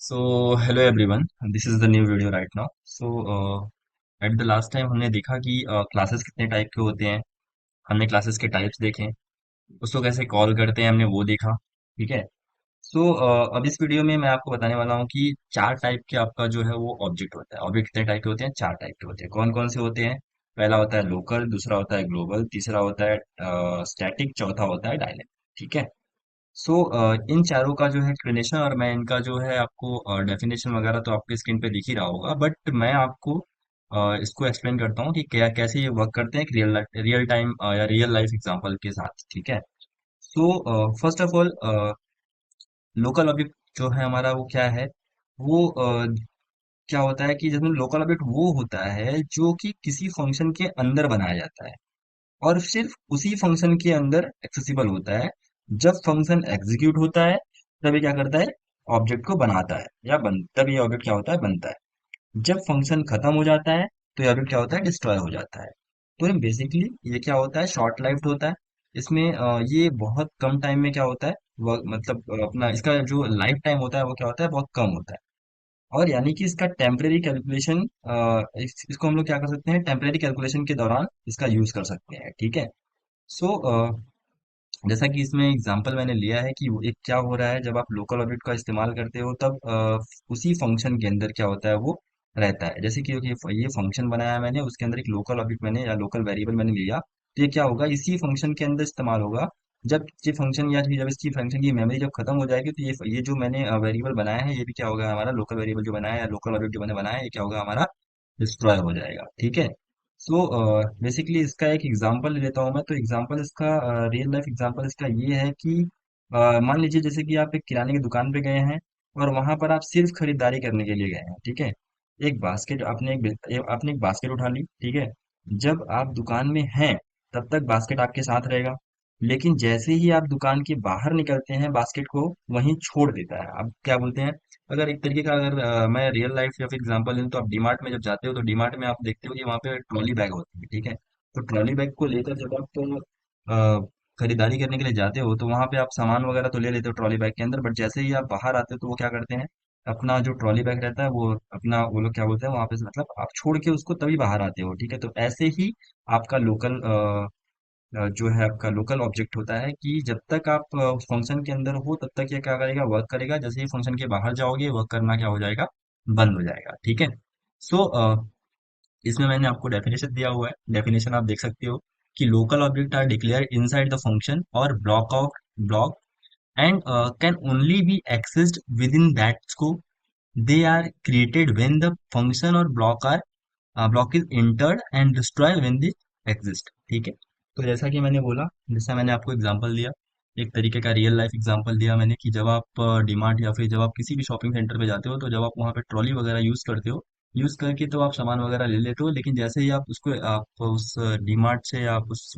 So, hello everyone. This is the new video right now. So, at the last time हमने देखा कि classes कितने type के होते हैं. हमने क्लासेस के टाइप्स देखे. उसको कैसे कॉल करते हैं हमने वो देखा. ठीक है. सो अब इस वीडियो में मैं आपको बताने वाला हूँ कि चार टाइप के आपका जो है वो ऑब्जेक्ट होता है. ऑब्जेक्ट कितने टाइप के होते हैं? चार टाइप के होते हैं. कौन कौन से होते हैं? पहला होता है लोकल, दूसरा होता है ग्लोबल, तीसरा होता है स्टैटिक, चौथा होता है डायनेमिक. ठीक है. सो इन चारों का जो है एक्सप्लेनेशन और मैं इनका जो है आपको डेफिनेशन वगैरह तो आपके स्क्रीन पे दिख ही रहा होगा, बट मैं आपको इसको एक्सप्लेन करता हूँ कि क्या कैसे ये वर्क करते हैं रियल रियल टाइम या रियल लाइफ एग्जांपल के साथ. ठीक है. So first of all, local object जो है हमारा वो क्या है? वो क्या होता है कि जैसे लोकल ऑब्जेक्ट वो होता है जो कि किसी फंक्शन के अंदर बनाया जाता है और सिर्फ उसी फंक्शन के अंदर एक्सेसिबल होता है. जब फंक्शन एग्जीक्यूट होता है तभी क्या करता है? ऑब्जेक्ट को बनाता है या तब ये ऑब्जेक्ट क्या होता है? बनता है. जब फंक्शन खत्म हो जाता है तो ये ऑब्जेक्ट क्या होता है? डिस्ट्रॉय हो जाता है. तो बेसिकली ये क्या होता है? शॉर्ट लाइफ्ड होता है. इसमें ये बहुत कम टाइम में क्या होता है? मतलब अपना इसका जो लाइफ टाइम होता है वो क्या होता है? बहुत कम होता है. और यानी कि इसका टेम्परेरी कैलकुलेशन, इसको हम लोग क्या कर सकते हैं? टेम्परेरी कैलकुलेशन के दौरान इसका यूज कर सकते हैं. ठीक है. सो जैसा कि इसमें एग्जांपल मैंने लिया है कि वो एक क्या हो रहा है जब आप लोकल ऑब्जेक्ट का इस्तेमाल करते हो तब उसी फंक्शन के अंदर क्या होता है वो रहता है. जैसे कि ये फंक्शन बनाया है मैंने, उसके अंदर एक लोकल ऑब्जेक्ट मैंने या लोकल वेरिएबल मैंने लिया, तो ये क्या होगा? इसी फंक्शन के अंदर इस्तेमाल होगा. जब ये फंक्शन या फिर जब इसकी फंक्शन की मेमोरी जब खत्म हो जाएगी तो ये जो मैंने वेरिएबल बनाया है ये भी क्या होगा? हमारा लोकल वेरिएबल जो बनाया है या लोकल ऑब्जेक्ट जो मैंने बनाया है ये क्या होगा? हमारा डिस्ट्रॉय हो जाएगा. ठीक है. सो बेसिकली इसका एक एग्जांपल ले लेता हूँ मैं. तो एग्जांपल इसका, रियल लाइफ एग्जांपल इसका ये है कि मान लीजिए जैसे कि आप एक किराने की दुकान पे गए हैं और वहां पर आप सिर्फ खरीदारी करने के लिए गए हैं. ठीक है. एक बास्केट आपने एक बास्केट उठा ली. ठीक है. जब आप दुकान में हैं तब तक बास्केट आपके साथ रहेगा, लेकिन जैसे ही आप दुकान के बाहर निकलते हैं बास्केट को वहीं छोड़ देता है. अब क्या बोलते हैं? अगर एक तरीके का अगर मैं रियल लाइफ या फिर एग्जांपल दूं तो आप डीमार्ट में जब जाते हो तो डीमार्ट में आप देखते हो कि वहां पे ट्रॉली बैग होती है. ठीक है. तो ट्रॉली बैग को लेकर जब आप खरीदारी करने के लिए जाते हो तो वहां पे आप सामान वगैरह तो ले लेते हो ट्रॉली बैग के अंदर, बट जैसे ही आप बाहर आते हो तो वो क्या करते हैं? अपना जो ट्रॉली बैग रहता है वो अपना वो लोग क्या बोलते हैं वहां पे से मतलब आप छोड़ के उसको तभी बाहर आते हो. ठीक है. तो ऐसे ही आपका लोकल जो है आपका लोकल ऑब्जेक्ट होता है कि जब तक आप उस फंक्शन के अंदर हो तब तक ये क्या करेगा? वर्क करेगा. जैसे ही फंक्शन के बाहर जाओगे वर्क करना क्या हो जाएगा? बंद हो जाएगा. ठीक है. सो इसमें मैंने आपको डेफिनेशन दिया हुआ है. डेफिनेशन आप देख सकते हो कि local object are declared inside the function और block and can only be accessed within that scope. They are created when the function or block is entered and destroyed when they exist. ठीक है. तो जैसा कि मैंने बोला, जैसा मैंने आपको एग्जांपल दिया, एक तरीके का रियल लाइफ एग्जांपल दिया मैंने कि जब आप डीमार्ट या फिर जब आप किसी भी शॉपिंग सेंटर पे जाते हो तो जब आप वहाँ पे ट्रॉली वगैरह यूज करते हो, यूज करके तो आप सामान वगैरह ले लेते हो, लेकिन जैसे ही आप उस डीमार्ट से या आप उस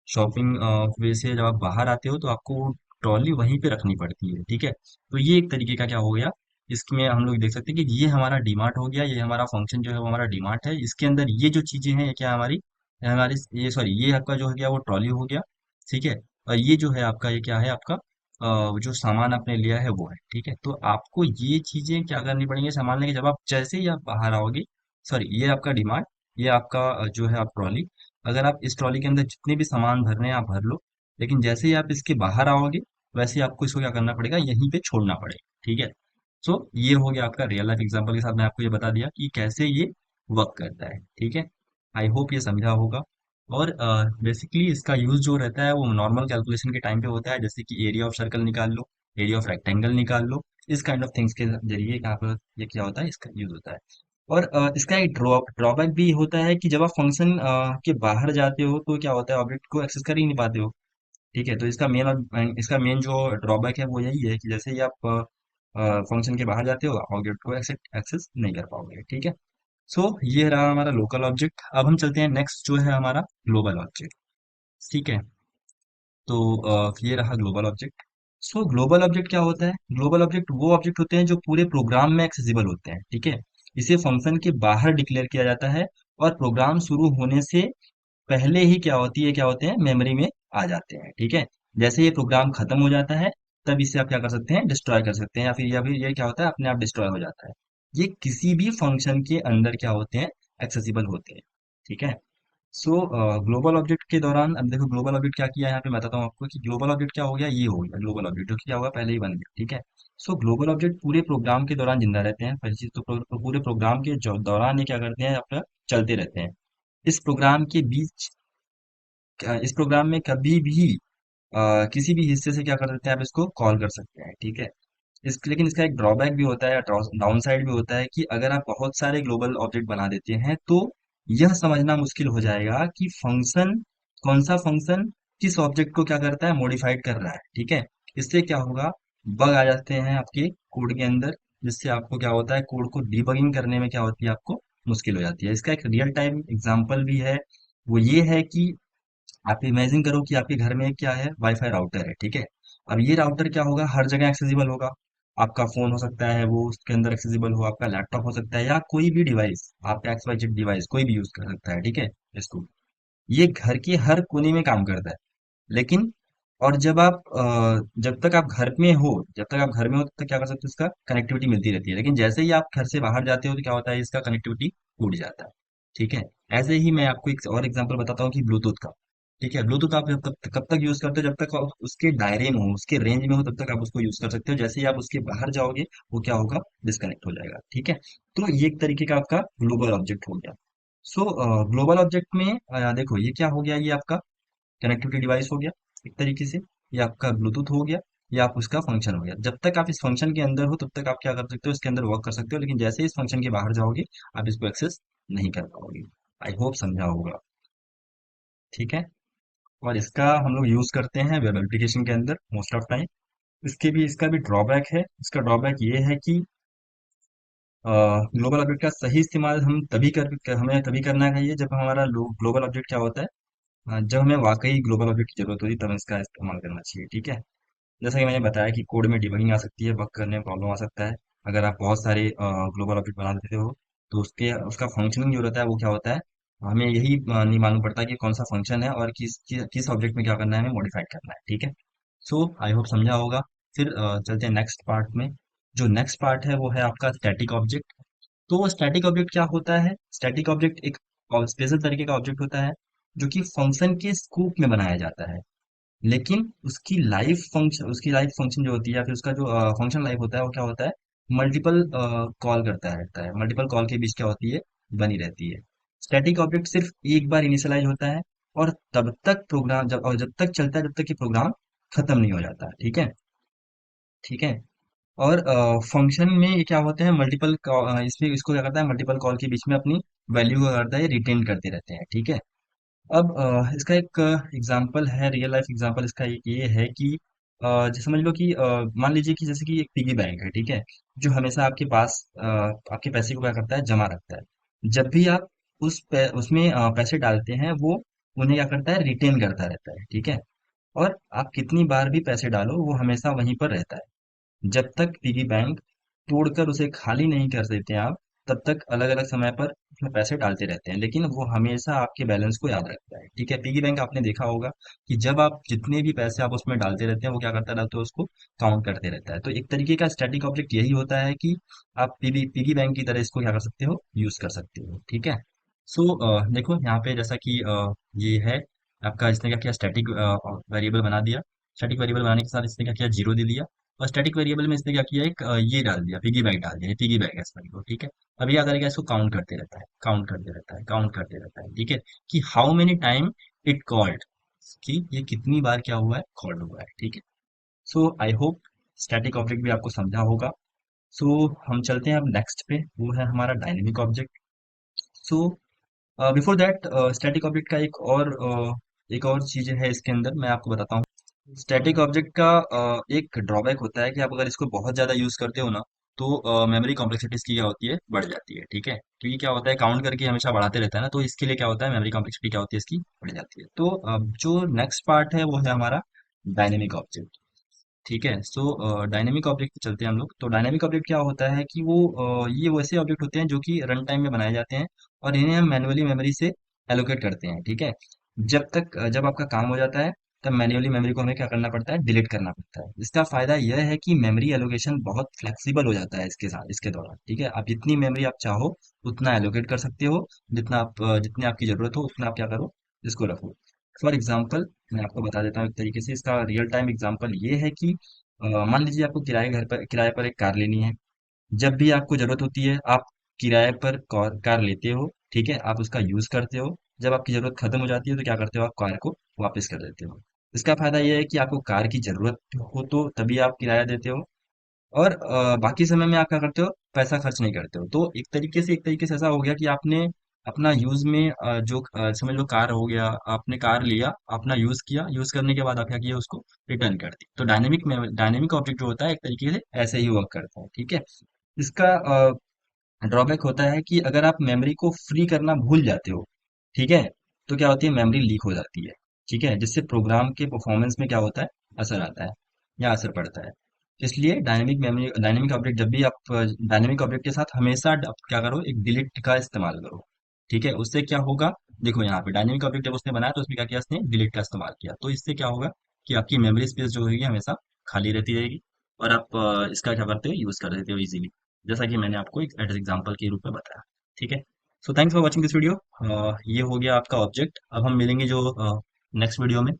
शॉपिंग वे से जब आप बाहर आते हो तो आपको वो ट्रॉली वहीं पे रखनी पड़ती है. ठीक है. तो ये एक तरीके का क्या हो गया? इसमें हम लोग देख सकते हैं कि ये हमारा डीमार्ट हो गया, ये हमारा फंक्शन जो है वो हमारा डीमार्ट है. इसके अंदर ये जो चीजें हैं ये क्या हमारी हमारी ये सॉरी ये आपका जो हो गया वो ट्रॉली हो गया. ठीक है. और ये जो है आपका ये क्या है? आपका जो सामान आपने लिया है वो है. ठीक है. तो आपको ये चीजें क्या करनी पड़ेंगी संभालने के? जब आप जैसे ही आप बाहर आओगे, सॉरी ये आपका डीमार्ट, ये आपका जो है आप ट्रॉली, अगर आप इस ट्रॉली के अंदर जितने भी सामान भरने हैं आप भर लो, लेकिन जैसे ही आप इसके बाहर आओगे वैसे ही आपको इसको क्या करना पड़ेगा? यहीं पे छोड़ना पड़ेगा. ठीक है. सो ये हो गया आपका रियल लाइफ एग्जांपल के साथ मैं आपको ये बता दिया कि कैसे ये वर्क करता है. ठीक है. आई होप ये समझा होगा. और बेसिकली इसका यूज जो रहता है वो नॉर्मल कैलकुलेशन के टाइम पे होता है, जैसे कि एरिया ऑफ सर्कल निकाल लो, एरिया ऑफ रेक्टेंगल निकाल लो, इस काइंड ऑफ थिंग्स के जरिए यहाँ पर ये क्या होता है? इसका यूज होता है. और इसका एक ड्रॉबैक भी होता है कि जब आप फंक्शन के बाहर जाते हो तो क्या होता है? ऑब्जेक्ट को एक्सेस कर ही नहीं पाते हो. ठीक है. तो इसका मेन जो ड्रॉबैक है वो यही है कि जैसे ही आप फंक्शन के बाहर जाते हो ऑब्जेक्ट को एक्सेस नहीं कर पाओगे. ठीक है. सो ये रहा हमारा लोकल ऑब्जेक्ट. अब हम चलते हैं नेक्स्ट जो है हमारा ग्लोबल ऑब्जेक्ट. ठीक है. तो ये रहा ग्लोबल ऑब्जेक्ट. सो ग्लोबल ऑब्जेक्ट क्या होता है? ग्लोबल ऑब्जेक्ट वो ऑब्जेक्ट होते हैं जो पूरे प्रोग्राम में एक्सेसिबल होते हैं. ठीक है. इसे फंक्शन के बाहर डिक्लेयर किया जाता है और प्रोग्राम शुरू होने से पहले ही क्या होती है क्या होते हैं? मेमोरी में आ जाते हैं. ठीक है. जैसे ये प्रोग्राम खत्म हो जाता है तब इसे आप क्या कर सकते हैं, डिस्ट्रॉय कर सकते हैं, या फिर ये क्या होता है, अपने आप डिस्ट्रॉय हो जाता है। ये किसी भी फंक्शन के अंदर क्या होते हैं, एक्सेसिबल होते हैं। ठीक है। सो ग्लोबल ऑब्जेक्ट के दौरान अब देखो, ग्लोबल ऑब्जेक्ट क्या किया है यहाँ पे मैं बताता हूँ आपको कि ग्लोबल ऑब्जेक्ट क्या हो गया, ये हो गया ग्लोबल ऑब्जेक्ट, जो कि क्या होगा, पहले ही बन गया। ठीक है। सो ग्लोबल ऑब्जेक्ट पूरे प्रोग्राम के दौरान जिंदा रहते हैं, पहली चीज तो पूरे प्रोग्राम के दौरान ये क्या करते हैं, अपना चलते रहते हैं। इस प्रोग्राम के बीच इस प्रोग्राम में कभी भी किसी भी हिस्से से क्या कर सकते हैं, आप इसको कॉल कर सकते हैं। ठीक है। लेकिन इसका एक ड्रॉबैक भी होता है, डाउन साइड भी होता है, कि अगर आप बहुत सारे ग्लोबल ऑब्जेक्ट बना देते हैं तो यह समझना मुश्किल हो जाएगा कि फंक्शन, कौन सा फंक्शन किस ऑब्जेक्ट को क्या करता है, मॉडिफाइड कर रहा है। ठीक है। इससे क्या होगा, बग आ जाते हैं आपके कोड के अंदर, जिससे आपको क्या होता है, कोड को डिबगिंग करने में क्या होती है, आपको मुश्किल हो जाती है। इसका एक रियल टाइम एग्जांपल भी है, वो ये है कि आप इमेजिन करो कि आपके घर में क्या है, वाईफाई राउटर है। ठीक है। अब ये राउटर क्या होगा, हर जगह एक्सेसिबल होगा। आपका फोन हो सकता है वो उसके अंदर एक्सेसिबल हो, आपका लैपटॉप हो सकता है, या कोई भी डिवाइस, आपका एक्स वाई जेड डिवाइस कोई भी यूज कर सकता है। ठीक है। इसको, ये घर के हर कोने में काम करता है। लेकिन, और जब तक आप घर में हो, तब तक क्या कर सकते हो, इसका कनेक्टिविटी मिलती रहती है। लेकिन जैसे ही आप घर से बाहर जाते हो तो क्या होता है, इसका कनेक्टिविटी टूट जाता है। ठीक है। ऐसे ही मैं आपको एक और एग्जांपल बताता हूँ कि ब्लूटूथ का। ठीक है। ब्लूटूथ आप कब तक यूज करते हो, जब तक आप उसके दायरे में हो, उसके रेंज में हो, तब तक आप उसको यूज कर सकते हो। जैसे ही आप उसके बाहर जाओगे, वो क्या होगा, डिस्कनेक्ट हो जाएगा। ठीक है। तो ये एक तरीके का आपका ग्लोबल ऑब्जेक्ट हो गया। सो ग्लोबल ऑब्जेक्ट में देखो, ये क्या हो गया, ये आपका कनेक्टिविटी डिवाइस हो गया एक तरीके से, या आपका ब्लूटूथ हो गया, या आप उसका फंक्शन हो गया। जब तक आप इस फंक्शन के अंदर हो, तब तक आप क्या कर सकते हो, इसके अंदर वर्क कर सकते हो। लेकिन जैसे ही इस फंक्शन के बाहर जाओगे, आप इसको एक्सेस नहीं कर पाओगे। आई होप समझा होगा। ठीक है। और इसका हम लोग यूज करते हैं वेब एप्लीकेशन के अंदर मोस्ट ऑफ टाइम। इसका भी ड्रॉबैक है। इसका ड्रॉबैक ये है कि ग्लोबल ऑब्जेक्ट का सही इस्तेमाल हमें तभी करना चाहिए जब हमारा ग्लोबल ऑब्जेक्ट क्या होता है, जब हमें वाकई ग्लोबल ऑब्जेक्ट की जरूरत होती है, तब इसका इस्तेमाल करना चाहिए। ठीक है। जैसा कि मैंने बताया कि कोड में डिबगिंग आ सकती है, बग करने में प्रॉब्लम आ सकता है। अगर आप बहुत सारे ग्लोबल ऑब्जेक्ट बना देते हो, तो उसके उसका फंक्शनिंग जो रहता है वो क्या होता है, हमें यही नहीं मालूम पड़ता कि कौन सा फंक्शन है और किस ऑब्जेक्ट में क्या करना है, हमें मॉडिफाइड करना है। ठीक है। सो आई होप समझा होगा। फिर चलते हैं नेक्स्ट पार्ट में। जो नेक्स्ट पार्ट है वो है आपका स्टैटिक ऑब्जेक्ट। तो स्टैटिक ऑब्जेक्ट क्या होता है, स्टैटिक ऑब्जेक्ट एक स्पेशल तरीके का ऑब्जेक्ट होता है, जो कि फंक्शन के स्कोप में बनाया जाता है। लेकिन उसकी लाइफ फंक्शन जो होती है, या फिर उसका जो फंक्शन लाइफ होता है, वो क्या होता है, मल्टीपल कॉल करता रहता है, मल्टीपल कॉल के बीच क्या होती है, बनी रहती है। स्टैटिक ऑब्जेक्ट सिर्फ एक बार इनिशियलाइज होता है, और जब तक चलता है, जब तक कि प्रोग्राम खत्म नहीं हो जाता। ठीक है। ठीक है। और फंक्शन में ये क्या होता है, इसमें इसको क्या करता है, मल्टीपल कॉल के बीच में अपनी वैल्यू को करता है, रिटेन करते रहते हैं। ठीक है। अब इसका एक एग्जांपल है, रियल लाइफ एग्जांपल इसका एक ये है कि जैसे समझ लो कि मान लीजिए कि जैसे कि एक पिगी बैंक है। ठीक है। जो हमेशा आपके पास आपके पैसे को क्या करता है, जमा रखता है। जब भी आप उसमें पैसे डालते हैं, वो उन्हें क्या करता है, रिटेन करता रहता है। ठीक है। और आप कितनी बार भी पैसे डालो, वो हमेशा वहीं पर रहता है। जब तक पिगी बैंक तोड़कर उसे खाली नहीं कर देते आप, तब तक अलग अलग समय पर उसमें पैसे डालते रहते हैं, लेकिन वो हमेशा आपके बैलेंस को याद रखता है। ठीक है। पिगी बैंक आपने देखा होगा कि जब आप जितने भी पैसे आप उसमें डालते रहते हैं, वो क्या करता रहता है, उसको काउंट करते रहता है। तो एक तरीके का स्टैटिक ऑब्जेक्ट यही होता है कि आप पिगी बैंक की तरह इसको क्या कर सकते हो, यूज कर सकते हो। ठीक है। सो देखो यहाँ पे जैसा कि ये है आपका, इसने क्या किया, स्टैटिक वेरिएबल बना दिया। स्टैटिक वेरिएबल बनाने के साथ इसने क्या किया, जीरो दे दिया। और स्टैटिक वेरिएबल में इसने क्या किया, एक ये डाल दिया, पिगी बैंक डाल दिया, पिगी बैंक है इसमें को। ठीक है। अब ये क्या करेगा, इसको काउंट करते रहता है, काउंट करते रहता है, काउंट करते रहता है। ठीक है। कि how many time it called, कि ये कितनी बार क्या हुआ है, कॉल्ड हुआ है। ठीक है। सो आई होप स्टैटिक ऑब्जेक्ट भी आपको समझा होगा। सो हम चलते हैं अब नेक्स्ट पे, वो है हमारा dynamic object. So before that, static object का एक और चीज है इसके अंदर, मैं आपको बताता हूँ। स्टैटिक ऑब्जेक्ट का एक ड्रॉबैक होता है कि आप अगर इसको बहुत ज्यादा यूज करते हो ना, तो मेमोरी कॉम्प्लेक्सिटी इसकी क्या होती है, बढ़ जाती है। ठीक है। क्योंकि क्या होता है, काउंट करके हमेशा बढ़ाते रहता है ना, तो इसके लिए क्या होता है, मेमोरी कॉम्प्लेक्सिटी क्या होती है, इसकी बढ़ जाती है। तो जो नेक्स्ट पार्ट है वो है हमारा डायनेमिक ऑब्जेक्ट। ठीक है। सो डायनेमिक ऑब्जेक्ट पे चलते हैं हम लोग। तो डायनेमिक ऑब्जेक्ट क्या होता है कि ये वैसे ऑब्जेक्ट होते हैं जो कि रन टाइम में बनाए जाते हैं, और इन्हें हम मैन्युअली मेमोरी से एलोकेट करते हैं। ठीक है। जब आपका काम हो जाता है, तब मैन्युअली मेमोरी को हमें क्या करना पड़ता है, डिलीट करना पड़ता है। इसका फायदा यह है कि मेमोरी एलोकेशन बहुत फ्लेक्सिबल हो जाता है इसके साथ, इसके दौरान। ठीक है, आप जितनी मेमोरी आप चाहो उतना एलोकेट कर सकते हो। जितनी आपकी जरूरत हो उतना आप क्या करो, इसको रखो। फॉर एग्जाम्पल, मैं आपको बता देता हूँ एक तरीके से। इसका रियल टाइम एग्जाम्पल ये है कि मान लीजिए आपको किराए पर एक कार लेनी है। जब भी आपको जरूरत होती है, आप किराए पर कार लेते हो। ठीक है, आप उसका यूज करते हो। जब आपकी जरूरत खत्म हो जाती है तो क्या करते हो, आप कार को वापस कर देते हो। इसका फायदा यह है कि आपको कार की जरूरत हो तो तभी आप किराया देते हो, और बाकी समय में आप क्या करते हो, पैसा खर्च नहीं करते हो। तो एक तरीके से ऐसा हो गया कि आपने अपना यूज में समझ लो कार हो गया, आपने कार लिया, अपना यूज किया, यूज करने के बाद आप क्या किया, उसको रिटर्न कर दी। तो डायनेमिक ऑब्जेक्ट जो होता है एक तरीके से ऐसे ही वर्क करता है। ठीक है, इसका ड्रॉबैक होता है कि अगर आप मेमोरी को फ्री करना भूल जाते हो, ठीक है, तो क्या होती है, मेमोरी लीक हो जाती है। ठीक है, जिससे प्रोग्राम के परफॉर्मेंस में क्या होता है, असर आता है या असर पड़ता है। इसलिए डायनेमिक ऑब्जेक्ट जब भी आप डायनेमिक ऑब्जेक्ट के साथ हमेशा आप क्या करो, एक डिलीट का इस्तेमाल करो। ठीक है, उससे क्या होगा, देखो यहाँ पे डायनेमिक ऑब्जेक्ट जब उसने बनाया तो उसमें क्या किया, उसने डिलीट का इस्तेमाल किया। तो इससे क्या होगा कि आपकी मेमोरी स्पेस जो होगी हमेशा खाली रहती रहेगी, और आप इसका क्या करते हो, यूज कर देते हो इजीली, जैसा कि मैंने आपको एक एज एग्जांपल के रूप में बताया। ठीक है, so thanks for watching this video. ये हो गया आपका ऑब्जेक्ट। अब हम मिलेंगे जो नेक्स्ट वीडियो में,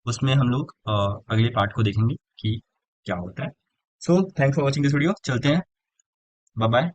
उसमें हम लोग अगले पार्ट को देखेंगे कि क्या होता है। So thanks for watching this video, चलते हैं, बाय बाय।